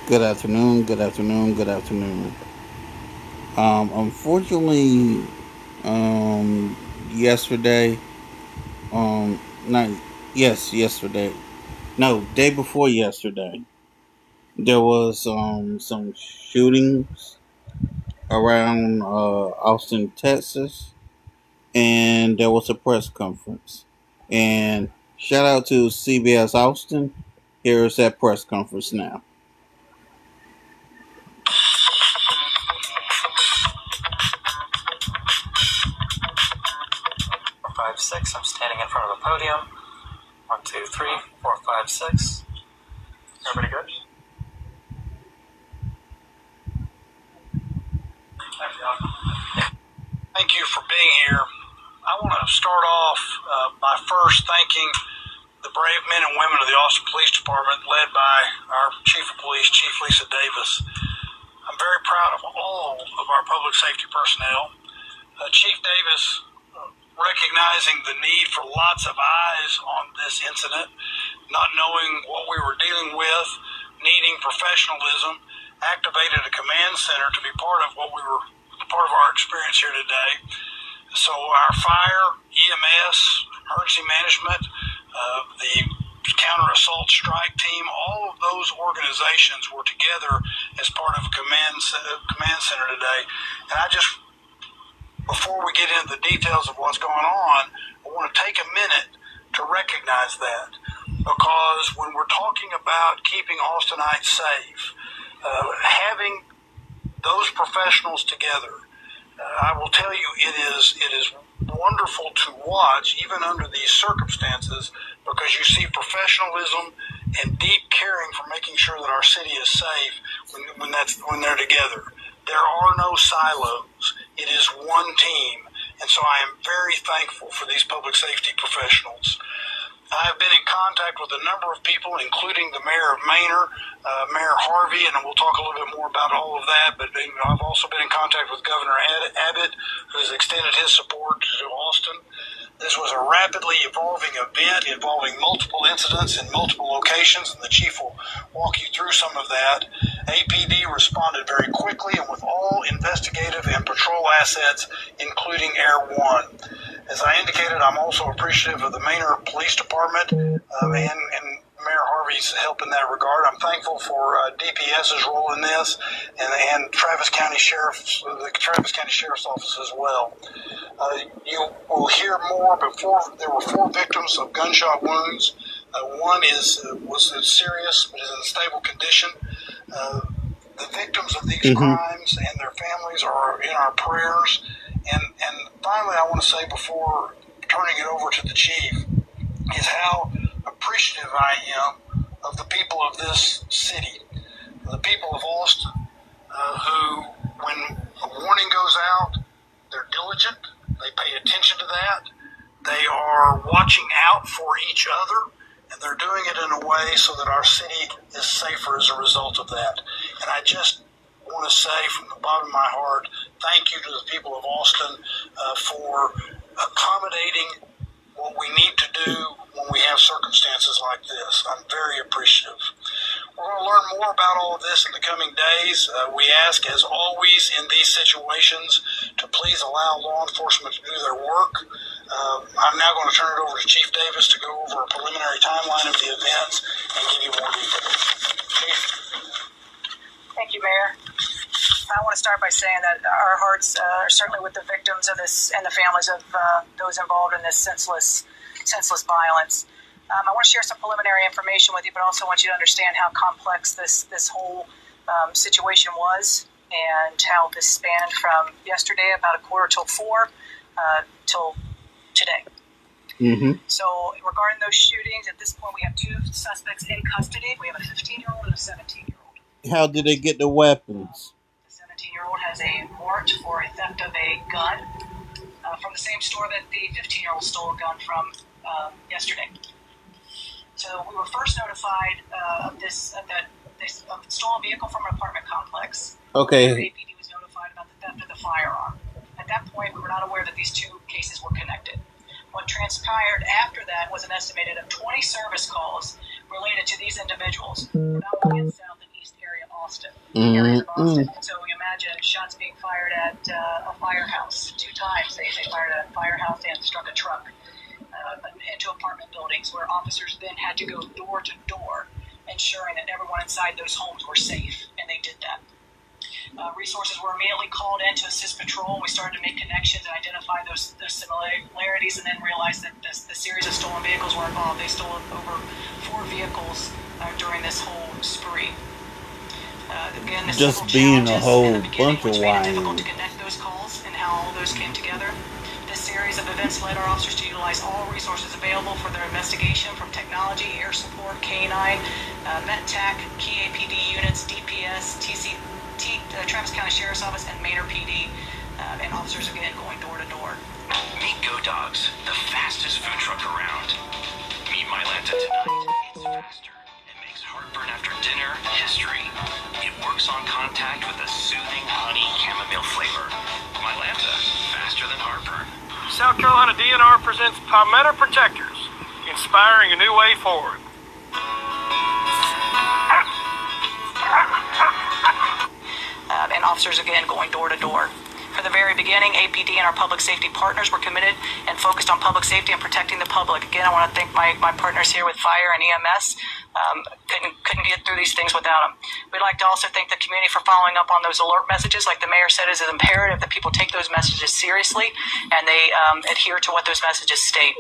Good afternoon, good afternoon, good afternoon. Unfortunately, um, yesterday, not, yes, yesterday, no, day before yesterday, there was, some shootings around, Austin, Texas, and there was a press conference. And shout out to CBS Austin. Here's that press conference now. 456. I'm standing in front of the podium. 1, 2, 3, 4, 5, 6. Everybody good? Thank you for being here. I want to start off by first thanking the brave men and women of the Austin Police Department, led by our Chief of Police, Chief Lisa Davis. I'm very proud of all of our public safety personnel. Chief Davis, recognizing the need for lots of eyes on this incident, not knowing what we were dealing with, needing professionalism, activated a command center to be part of our experience here today. So our fire, EMS, emergency management, the counter assault strike team, all of those organizations were together as part of a command center today. And before we get into the details of what's going on, I want to take a minute to recognize that, because when we're talking about keeping Austinites safe, having those professionals together, I will tell you, it is wonderful to watch, even under these circumstances, because you see professionalism and deep caring for making sure that our city is safe when they're together. There are no silos. It is one team, and so I am very thankful for these public safety professionals. I have been in contact with a number of people, including the mayor of Manor, Mayor Harvey, and we'll talk a little bit more about all of that. But I've also been in contact with Governor Abbott, who has extended his support to Austin. This was a rapidly evolving event involving multiple incidents in multiple locations, and the chief will walk you through some of that. APD responded very quickly and with all investigative and patrol assets, including Air One. As I indicated, I'm also appreciative of the Manor Police Department and Mayor Harvey's help in that regard. I'm thankful for DPS's role in this, and Travis County the Travis County Sheriff's Office as well. You will hear more. Before, there were 4 victims of gunshot wounds. One was serious, but is in stable condition. The victims of these crimes and their families are in our prayers. And finally, I want to say, before turning it over to the chief, is how appreciative I am of the people of this city, the people of Austin, who, when a warning goes out, they're diligent, they pay attention to that, they are watching out for each other, and they're doing it in a way so that our city is safer as a result of that. And I just want to say from the bottom of my heart, thank you to the people of Austin for accommodating what we need to do when we have circumstances like this. I'm very appreciative. We're going to learn more about all of this in the coming days. We ask, as always in these situations, to please allow law enforcement to do their work. I'm now going to turn it over to Chief Davis to go over a preliminary timeline of the events and give you more details. Chief? Thank you, Mayor. I want to start by saying that our hearts are certainly with the victims of this and the families of those involved in this senseless violence. I want to share some preliminary information with you, but also want you to understand how complex this whole situation was, and how this spanned from yesterday, about 3:45, till today. So regarding those shootings, at this point we have 2 suspects in custody. We have a 15-year-old and a 17-year-old. How did they get the weapons? The 17-year-old has a warrant for a theft of a gun from the same store that the 15-year-old stole a gun from yesterday. So we were first notified of this, that they stole a vehicle from an apartment complex. Okay. APD was notified about the theft of the firearm. At that point, we were not aware that these 2 cases were connected. What transpired after that was an estimated of 20 service calls related to these individuals, predominantly in South and East area Boston, areas of Boston. And so you imagine shots being fired at a firehouse 2 times. They fired at a firehouse and struck a truck into apartment buildings where officers then had to go door to door, ensuring that everyone inside those homes were safe, and they did that. Resources were immediately called in to assist patrol. We started to make connections and identify those similarities, and then realized that the series of stolen vehicles were involved. They stole over 4 vehicles during this whole spree. Again, Just being a whole bunch of which made it difficult whining. to connect those calls and how all those came together. This series of events led our officers to utilize all resources available for their investigation, from technology, air support, K-9, METTAC, key APD units, DPS, Travis County Sheriff's Office, and Manor PD, and officers again going door to door. Meet Go Dogs, the fastest food truck around. Meet Mylanta tonight. It's faster. It makes heartburn after dinner history. It works on contact with a soothing honey chamomile flavor. Mylanta, faster than heartburn. South Carolina DNR presents Palmetto Protectors, inspiring a new way forward. And officers again going door to door. From the very beginning, APD and our public safety partners were committed and focused on public safety and protecting the public. Again, I want to thank my partners here with fire and EMS. Couldn't get through these things without them. We'd like to also thank the community for following up on those alert messages. Like the mayor said, it is imperative that people take those messages seriously and they adhere to what those messages state.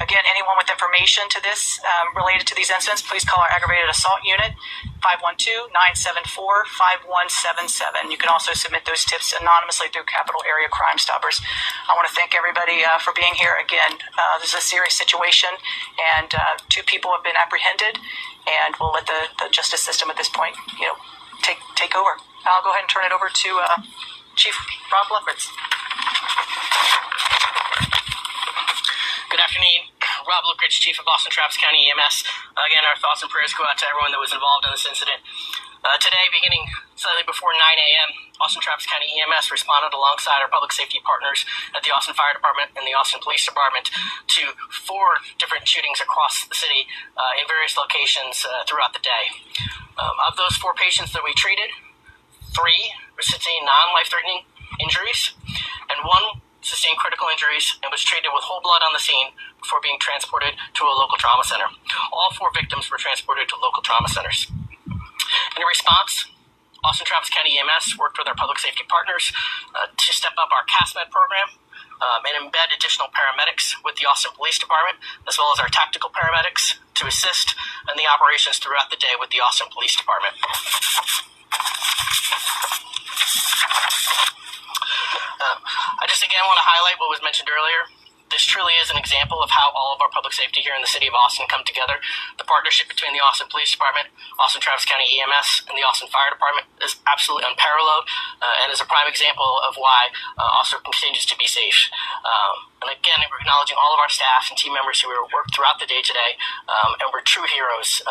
Again, anyone with information to this related to these incidents, please call our aggravated assault unit, 512-974-5177. You can also submit those tips anonymously through Capital Area Crime Stoppers. I want to thank everybody for being here. Again, this is a serious situation, and 2 people have been apprehended, and we'll let the justice system at this point, take over. I'll go ahead and turn it over to Chief Rob Lefritz. Good afternoon. Rob Lukridge, Chief of Boston Travis County EMS. Again, our thoughts and prayers go out to everyone that was involved in this incident. Today, beginning slightly before 9 a.m., Austin Travis County EMS responded alongside our public safety partners at the Austin Fire Department and the Austin Police Department to 4 different shootings across the city in various locations throughout the day. Of those 4 patients that we treated, 3 sustained non-life-threatening injuries, and 1 sustained critical injuries and was treated with whole blood on the scene before being transported to a local trauma center. All 4 victims were transported to local trauma centers. In response, Austin Travis County EMS worked with our public safety partners to step up our CASMED program and embed additional paramedics with the Austin Police Department, as well as our tactical paramedics, to assist in the operations throughout the day with the Austin Police Department. I just again want to highlight what was mentioned earlier. This truly is an example of how all of our public safety here in the city of Austin come together. The partnership between the Austin Police Department, Austin Travis County EMS, and the Austin Fire Department is absolutely unparalleled and is a prime example of why Austin continues to be safe. And again, we're acknowledging all of our staff and team members who worked throughout the day today and were true heroes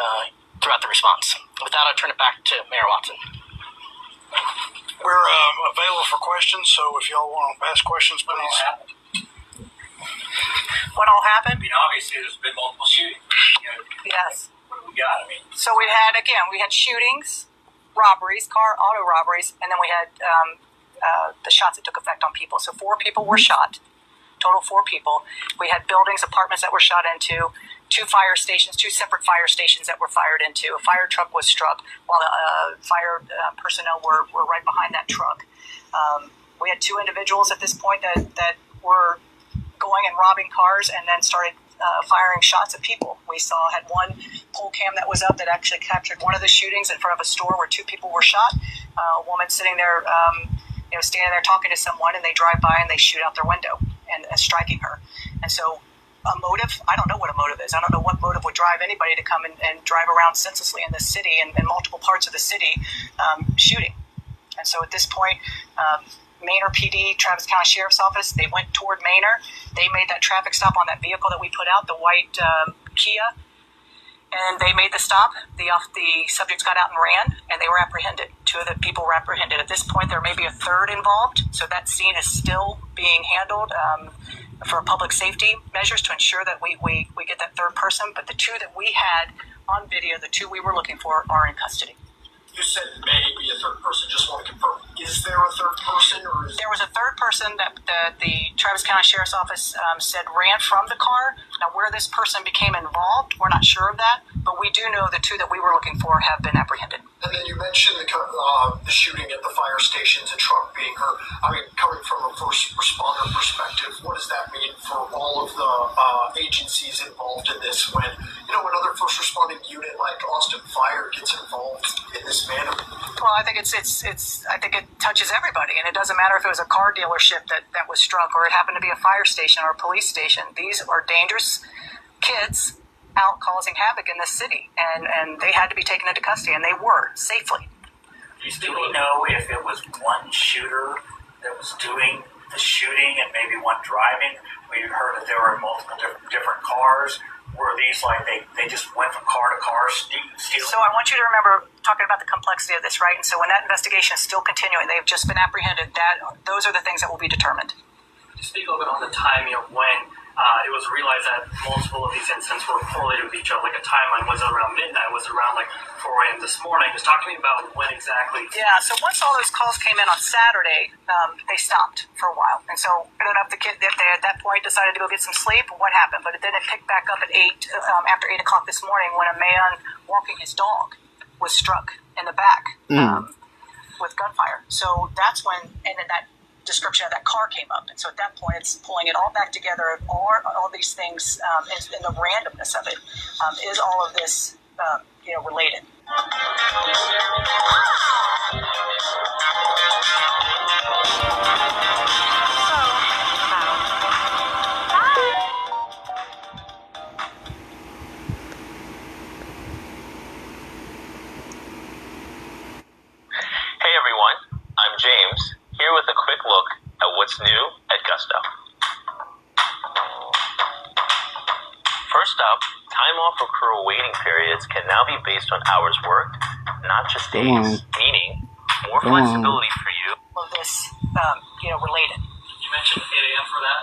throughout the response. With that, I'll turn it back to Mayor Watson. We're available for questions, so if y'all want to ask questions, please. What all happened? Obviously, there's been multiple shootings. Yes. What do we got? So we had shootings, robberies, auto robberies, and then we had the shots that took effect on people. So 4 people were shot, total 4 people. We had buildings, apartments that were shot into, 2 fire stations, 2 separate fire stations that were fired into. A fire truck was struck while the fire personnel were right behind that truck. We had 2 individuals at this point that were going and robbing cars and then started firing shots at people. We had 1 poll cam that was up that actually captured one of the shootings in front of a store where 2 people were shot. A woman sitting there, standing there talking to someone, and they drive by and they shoot out their window and striking her. And so a motive, I don't know what a motive is. I don't know what motive would drive anybody to come and drive around senselessly in this city and in multiple parts of the city shooting. And so at this point, Manor PD, Travis County Sheriff's Office, they went toward Manor. They made that traffic stop on that vehicle that we put out, the white Kia, and they made the stop. The subjects got out and ran, and they were apprehended. 2 of the people were apprehended. At this point, there may be a 3rd involved, so that scene is still being handled for public safety measures to ensure that we get that 3rd person. But the 2 that we had on video, the 2 we were looking for, are in custody. You said maybe a third person. Just want to confirm. Is there a third person, or is There was a third person that the Travis County Sheriff's Office said ran from the car. Now, where this person became involved, we're not sure of that, but we do know the two that we were looking for have been apprehended. And then you mentioned the shooting at the fire stations and truck being hurt. I mean, coming from a first responder perspective, what does that mean for all of the agencies involved in this when, another first responding unit like Austin Fire gets involved in this manner? Well, I think I think it touches everybody, and it doesn't matter if it was a car dealership that was struck or it happened to be a fire station or a police station. These are dangerous kids out causing havoc in this city, and they had to be taken into custody, and they were safely. Do we know if it was one shooter that was doing the shooting and maybe one driving? We heard that there were multiple different cars. Were these like they just went from car to car stealing? So I want you to remember talking about the complexity of this, right? And so when that investigation is still continuing, they've just been apprehended. Those are the things that will be determined. To speak a little bit on the timing of when it was realized that multiple of these incidents were correlated with each other, like a timeline. Was it around midnight? Was it around 4 a.m. this morning? Just talk to me about when exactly. Yeah, so once all those calls came in on Saturday, they stopped for a while. And so I don't know if if they at that point decided to go get some sleep or what happened, but then it picked back up at 8, after 8 o'clock this morning when a man walking his dog was struck in the back with gunfire. So that's when, and then that description of that car came up, and so at that point it's pulling it all back together. All these things and the randomness of it is all of this related. Hey everyone, I'm James, here with a quick look at what's new at Gusto. First up, time off accrual waiting periods can now be based on hours worked, not just days, meaning more flexibility for you. All of this, related. You mentioned 8 a.m. for that,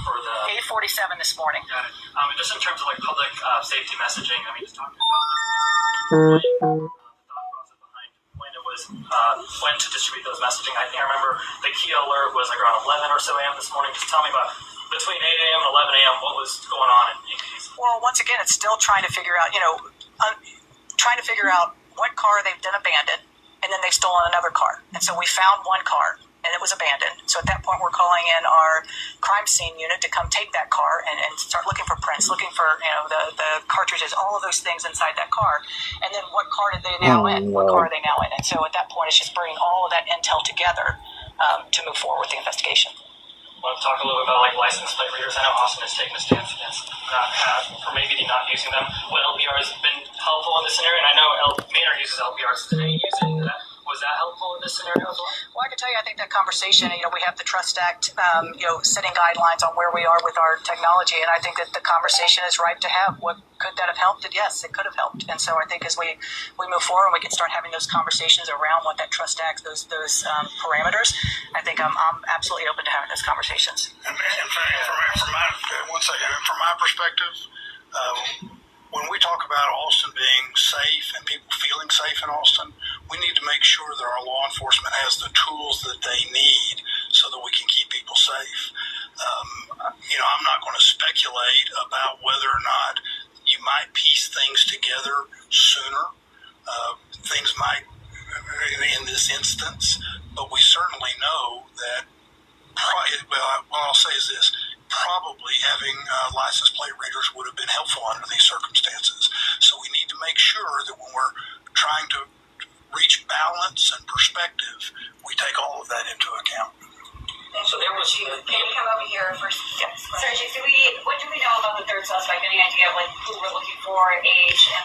for the 8:47 this morning. Got it. Just in terms of public safety messaging, I mean, just talking about the thought process behind when it was when to distribute those messaging. I think I remember the key alert was around 11 or so a.m. this morning. Just tell me about between 8 a.m. and 11 a.m. what was going on in case. Well, once again, it's still trying to figure out, what car they've done abandoned, and then they've stolen another car. And so we found one car, and it was abandoned. So at that point, we're calling in our crime scene unit to come take that car and start looking for prints, looking for, the cartridges, all of those things inside that car. And then what car did they now in? What car are they now in? And so at that point, it's just bringing all of that intel together to move forward with the investigation. I want to talk a little bit about license plate readers. I know Austin has taken a stance against or maybe not using them. What LPR has been helpful in this scenario, and I know Maynard uses LPRs today. Was that helpful in this scenario as well? Well, I can tell you, I think that conversation, we have the Trust Act, setting guidelines on where we are with our technology, and I think that the conversation is ripe to have. What could that have helped? Yes, it could have helped. And so I think as we move forward and we can start having those conversations around what that Trust Act, those parameters, I think I'm absolutely open to having those conversations. And from my perspective, when we talk about Austin being safe and people feeling safe in Austin, we need to make sure that our law enforcement has the tools that they need so that we can keep people safe. I'm not going to speculate about whether or not you might piece things together sooner. Things might in this instance, but we certainly know that what I'll say is this: probably having license plate readers would have been helpful under these circumstances. So we need to make sure that when we're trying to reach balance and perspective, we take all of that into account. So there was. Can you come over here first? Yes. Sergeant, what do we know about the third suspect? Any idea of who we're looking for, age, and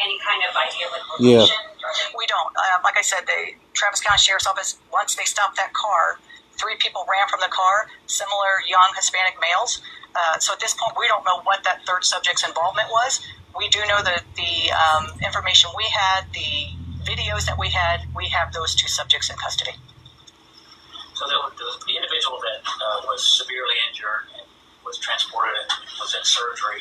any kind of idea of location? Yeah. We don't. Like I said, the Travis County Sheriff's Office, once they stopped that car, 3 people ran from the car, similar young Hispanic males. So at this point, we don't know what that third subject's involvement was. We do know that the information we had, the videos that we had, we have those 2 subjects in custody. So the individual that was severely injured and was transported and was in surgery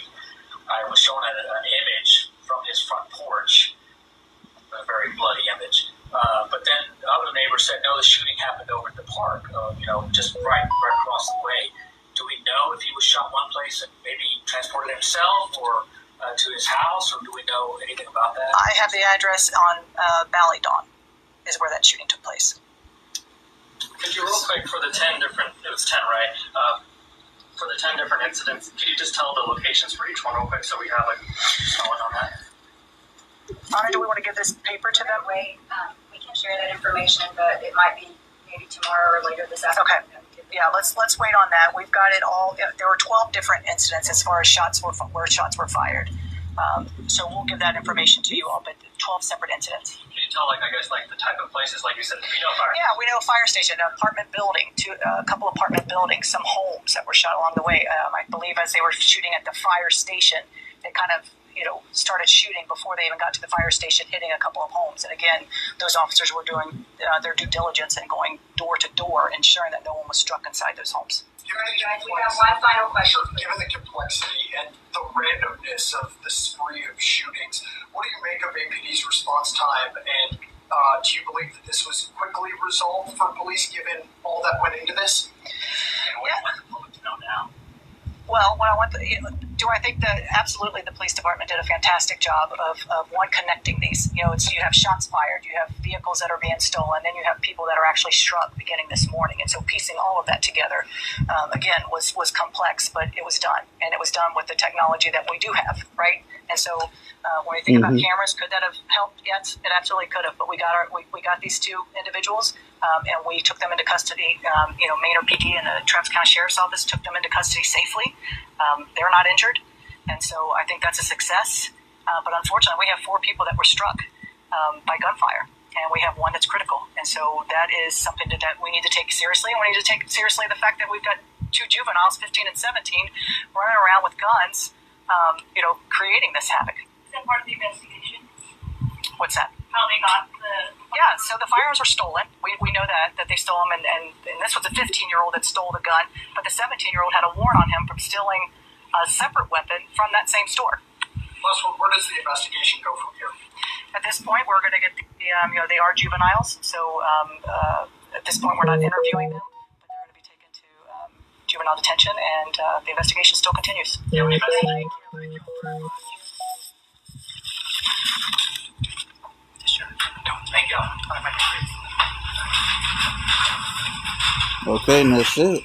was shown an image from his front porch. a very bloody image. But then other neighbors said, no, the shooting happened over at the park, just right across the way. Do we know if he was shot one place and maybe transported himself or to his house, or do we know anything about that? I have the address on Ballydawn, is where that shooting took place. Could you real quick, for the 10 different, it was 10, right? For the 10 different incidents, could you just tell the locations for each one real quick so we have knowledge on that? Anna, do we want to give this paper to them? Way, we can share that information, but it might be maybe tomorrow or later this afternoon. Okay. Yeah, let's wait on that. We've got it all. There were 12 different incidents as far as where shots were fired. So we'll give that information to you all, but 12 separate incidents. Can you tell, the type of places, like you said, fire? Yeah, we know a fire station, an apartment building, a couple apartment buildings, some homes that were shot along the way. I believe as they were shooting at the fire station, they kind of started shooting before they even got to the fire station, hitting a couple of homes. And again, those officers were doing their due diligence and going door to door, ensuring that no one was struck inside those homes. We have one final question. Given the complexity and the randomness of the spree of shootings, what do you make of APD's response time? And do you believe that this was quickly resolved for police, given all that went into this? What do you want the public to know now? Well, I think that absolutely the police department did a fantastic job of one, connecting these. You have shots fired, you have vehicles that are being stolen, then you have people that are actually struck beginning this morning. And so piecing all of that together, again, was complex, but it was done. And it was done with the technology that we do have, right? And so when we think about cameras, could that have helped? Yes, it absolutely could have. But we got these two individuals, and we took them into custody. Maynard PD and the Travis County Sheriff's Office took them into custody safely. They're not injured, and so I think that's a success. But unfortunately, we have 4 people that were struck by gunfire, and we have 1 that's critical. And so that is something that we need to take seriously. And we need to take seriously the fact that we've got 2 juveniles, 15 and 17, running around with guns, creating this havoc. Is that part of the investigation? What's that? How they got the... Yeah, so the firearms were stolen. We know that they stole them, and this was a 15-year-old that stole the gun, but the 17-year-old had a warrant on him from stealing a separate weapon from that same store. Plus, where does the investigation go from here? At this point, we're going to get they are juveniles, so at this point we're not interviewing them, but they're going to be taken to juvenile detention, and the investigation still continues. Yeah, we Thank you. Okay, and that's it.